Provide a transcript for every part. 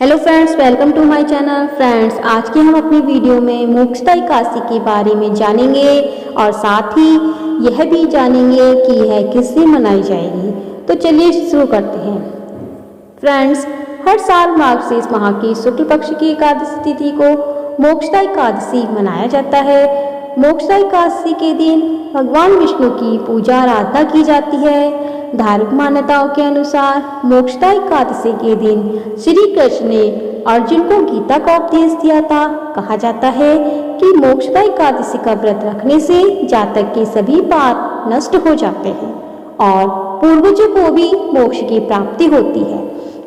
Hello friends, welcome to my channel. Friends, आज के हम अपनी वीडियो में मोक्षदा एकादशी के बारे में जानेंगे और साथ ही यह भी जानेंगे कि यह किस दिन मनाई जाएगी। तो चलिए शुरू करते हैं। फ्रेंड्स, हर साल मार्गशीर्ष माह की शुक्ल पक्ष की एकादशी तिथि को मोक्षदा एकादशी मनाया जाता है। मोक्षदा एकादशी के दिन भगवान विष्णु की पूजा आराधना की जाती है। धार्मिक मान्यताओं के अनुसार मोक्षदा एकादशी के दिन श्री कृष्ण ने अर्जुन को गीता का उपदेश दिया था। कहा जाता है कि मोक्षदा एकादशी का व्रत रखने से जातक के सभी पाप नष्ट हो जाते हैं और पूर्वजों को भी मोक्ष की प्राप्ति होती है।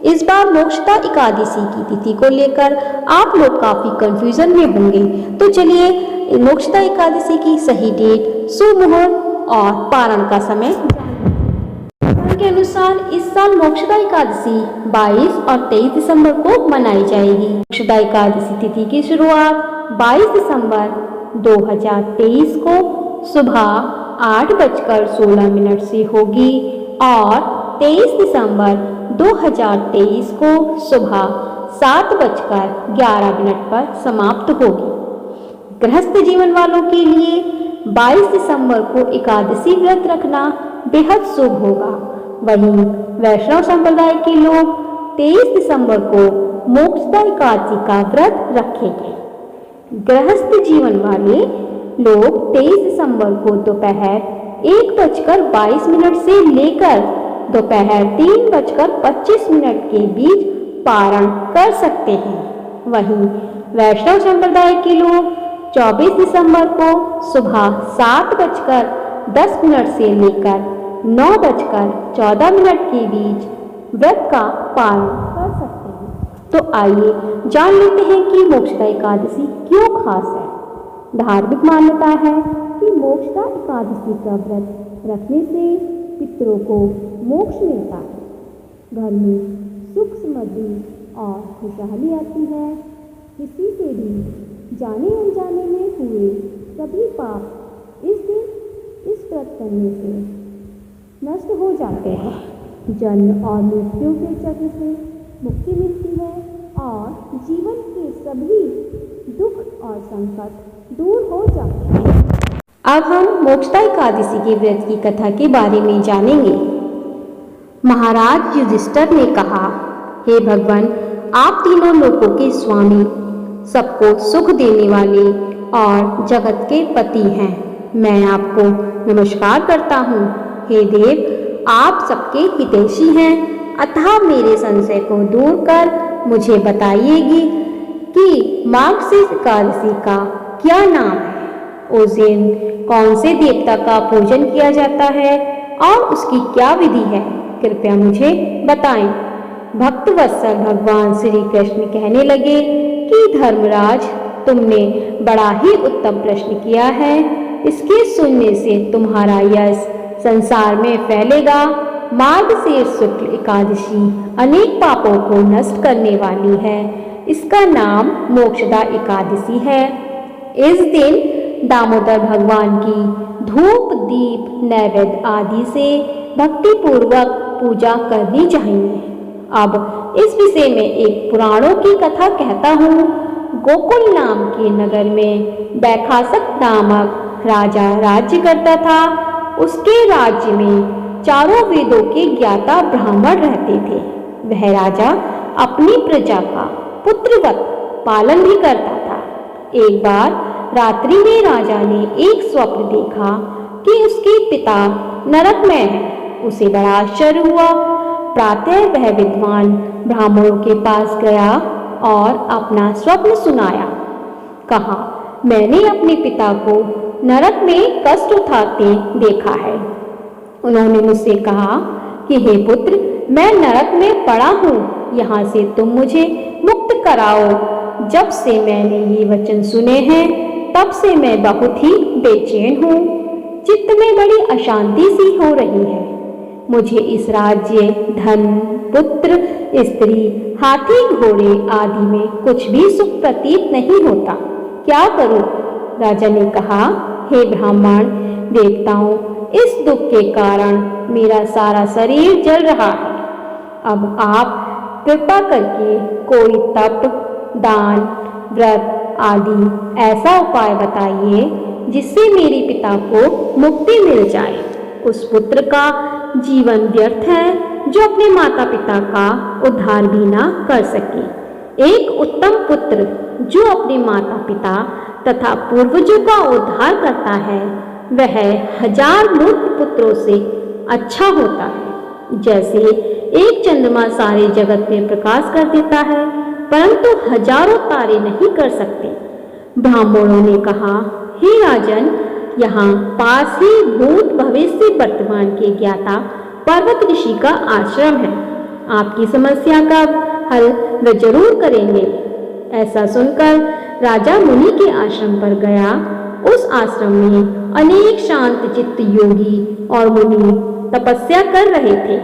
इस बार मोक्षदा एकादशी की तिथि को लेकर आप लोग काफी कंफ्यूजन में होंगे, तो चलिए मोक्षदा एकादशी की सही डेट, शुभ मुहूर्त और पारण का समय के अनुसार इस साल मोक्षदा एकादशी 22 और 23 दिसंबर को मनाई जाएगी। मोक्षदा एकादशी तिथि की शुरुआत 22 दिसंबर 2023 को सुबह 8:16 से होगी और 23 दिसंबर 2023 को सुबह 7:11 पर समाप्त होगी। गृहस्थ जीवन वालों के लिए 22 दिसंबर को एकादशी व्रत रखना बेहद शुभ होगा। वहीं वैष्णव संप्रदाय के लोग 23 दिसंबर को मोक्षदा एकादशी का व्रत रखेंगे। गृहस्थ जीवन वाले लोग 23 दिसंबर को दोपहर 1:22 से लेकर दोपहर 3:25 के बीच पारण कर सकते हैं। वहीं वैष्णव संप्रदाय के लोग 24 दिसंबर को सुबह 7:10 से लेकर 9:14 के बीच व्रत का पालन कर सकते हैं। तो आइए जान लेते हैं कि मोक्षदा एकादशी क्यों खास है। धार्मिक मान्यता है कि मोक्षदा एकादशी का व्रत रखने से पितरों को मोक्ष मिलता है, घर में सुख समृद्धि और खुशहाली आती है। किसी से भी जाने अनजाने में हुए सभी पाप इस दिन इस व्रत करने से नष्ट हो जाते हैं। जन्म और मृत्यु के चक्र से मुक्ति मिलती है और जीवन के सभी दुख और संकट दूर हो जाते हैं। अब हम मोक्षदा एकादशी के व्रत की कथा के बारे में जानेंगे। महाराज युधिष्ठिर ने कहा, हे भगवान, आप तीनों लोकों के स्वामी, सबको सुख देने वाले और जगत के पति हैं। मैं आपको नमस्कार करता हूँ। हे देव, आप सबके हितैषी हैं, अतः मेरे संशय को दूर कर मुझे बताइएगी कि मार्गशीर्ष एकादशी का क्या नाम है, उस दिन कौन से देवता का पूजन किया जाता है और उसकी क्या विधि है, कृपया मुझे बताएं। भक्तवत्सल भगवान श्री कृष्ण कहने लगे कि धर्मराज, तुमने बड़ा ही उत्तम प्रश्न किया है। इसके सुनने से तुम्हारा यश संसार में फैलेगा। मार्गशीर्ष शुक्ल एकादशी अनेक पापों को नष्ट करने वाली है। इसका नाम मोक्षदा एकादशी है। इस दिन दामोदर भगवान की धूप, दीप, नैवेद्य आदि से भक्ति पूर्वक पूजा करनी चाहिए। अब इस विषय में एक पुराणों की कथा कहता हूँ। गोकुल नाम के नगर में बैखासक नामक राजा राज्य करता था। उसके राज्य में चारों वेदों के ज्ञाता ब्राह्मण रहते थे। वह राजा अपनी प्रजा का पुत्रवत पालन भी करता था। एक बार रात्रि में राजा ने एक स्वप्न देखा कि उसके पिता नरक में हैं। उसे बड़ा आश्चर्य हुआ। प्रातः वह विद्वान ब्राह्मणों के पास गया और अपना स्वप्न सुनाया। कहा, मैंने अपने पिता को नरक में कष्ट उठाते देखा है। उन्होंने मुझसे कहा कि हे पुत्र, मैं नरक में पड़ा हूँ, यहाँ से तुम मुझे मुक्त कराओ। जब से मैंने ये वचन सुने हैं, तब से मैं बहुत ही बेचैन हूँ। चित्त में बड़ी अशांति सी हो रही है। मुझे इस राज्य, धन, पुत्र, स्त्री, हाथी, घोड़े आदि में कुछ भी सुख प्रतीत नहीं होता। क्या करूं? राजा ने कहा, हे ब्राह्मण देवताओं, इस दुख के कारण मेरा सारा शरीर जल रहा है। अब आप कृपा करके कोई तप, दान, व्रत आदि ऐसा उपाय बताइए जिससे मेरे पिता को मुक्ति मिल जाए। उस पुत्र का जीवन व्यर्थ है जो अपने माता पिता का उद्धार भी ना कर सके। एक उत्तम पुत्र जो अपने माता पिता तथा पूर्वजों का उद्धार करता है वह 1000 मूर्ख पुत्रों से अच्छा होता है। जैसे एक चंद्रमा सारे जगत में प्रकाश कर देता है परंतु हजारों तारे नहीं कर सकते। ब्राह्मणों ने कहा, हे राजन, यहाँ पास ही भूत भविष्य वर्तमान के ज्ञाता पर्वत ऋषि का आश्रम है। आपकी समस्या का हल वे जरूर करेंगे। ऐसा सुनकर राजा मुनि के आश्रम पर गया। उस आश्रम में अनेक शांत चित्त योगी और मुनि तपस्या कर रहे थे।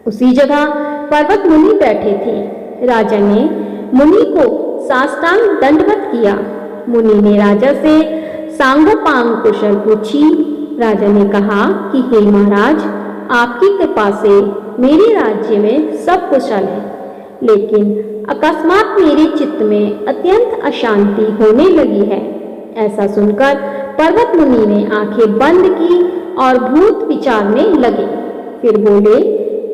उसी जगह पर्वत मुनि बैठे थे। राजा ने मुनि को साष्टांग दंडवत किया। मुनि ने राजा से सांगोपांग कुशल पूछी। राजा ने कहा कि हे महाराज, आपकी कृपा से मेरे राज्य में सब कुशल है, लेकिन अकस्मात मेरे चित्त में अत्यंत अशांति होने लगी है। ऐसा सुनकर पर्वत मुनि ने आंखें बंद की और भूत विचारने लगे। फिर बोले,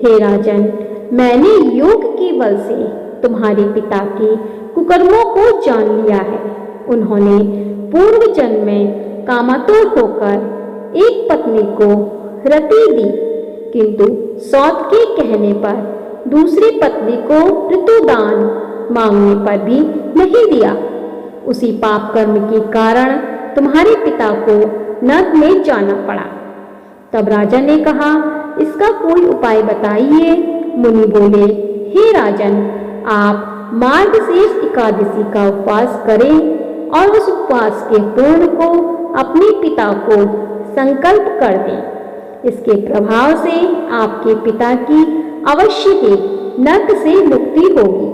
हे राजन, मैंने योग के बल से तुम्हारे पिता के कुकर्मों को जान लिया है। उन्होंने पूर्व जन्म में कामातुर होकर एक पत्नी को रति दी, किंतु सौत के कहने पर दूसरी पत्नी को ऋतुदान मांगने पर भी नहीं दिया। उसी पाप कर्म के कारण तुम्हारे पिता को नरक में जाना पड़ा। तब राजा ने कहा, इसका कोई उपाय बताइए। मुनि बोले, हे राजन, आप मार्गशीर्ष एकादशी का उपवास करें और उस उपवास के पूर्ण को अपने पिता को संकल्प कर दें। इसके प्रभाव से आपके पिता की अवश्य ही नरक से मुक्ति होगी।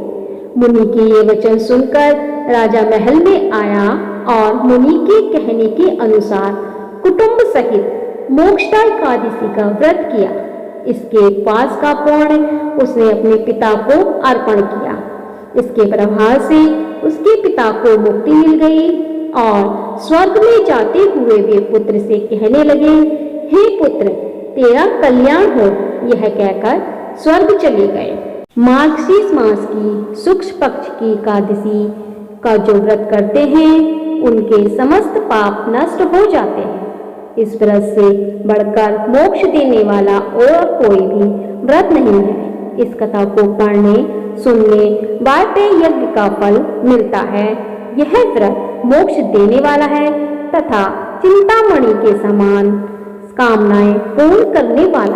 मुनि के ये वचन सुनकर राजा महल में आया और मुनि के कहने के अनुसार कुटुंब सहित मोक्षदा एकादशी का व्रत किया। इसके उपवास का पुण्य उसने अपने पिता को अर्पण किया। इसके प्रभाव से उसके पिता को मुक्ति मिल गई और स्वर्ग में जाते हुए वे पुत्र से कहने लगे, हे पुत्र, तेरा कल्याण हो। यह कहकर स्वर्ग चले गए। मार्गशीर्ष मास की शुक्ल पक्ष की एकादशी का जो व्रत करते हैं उनके समस्त पाप नष्ट हो जाते हैं। इस व्रत से बढ़कर मोक्ष देने वाला और कोई भी व्रत नहीं है। इस कथा को पढ़ने सुनने वाजपेयी यज्ञ का फल मिलता है। यह व्रत मोक्ष देने वाला है तथा चिंतामणि के समान कामनाएं पूर्ण करने वाला।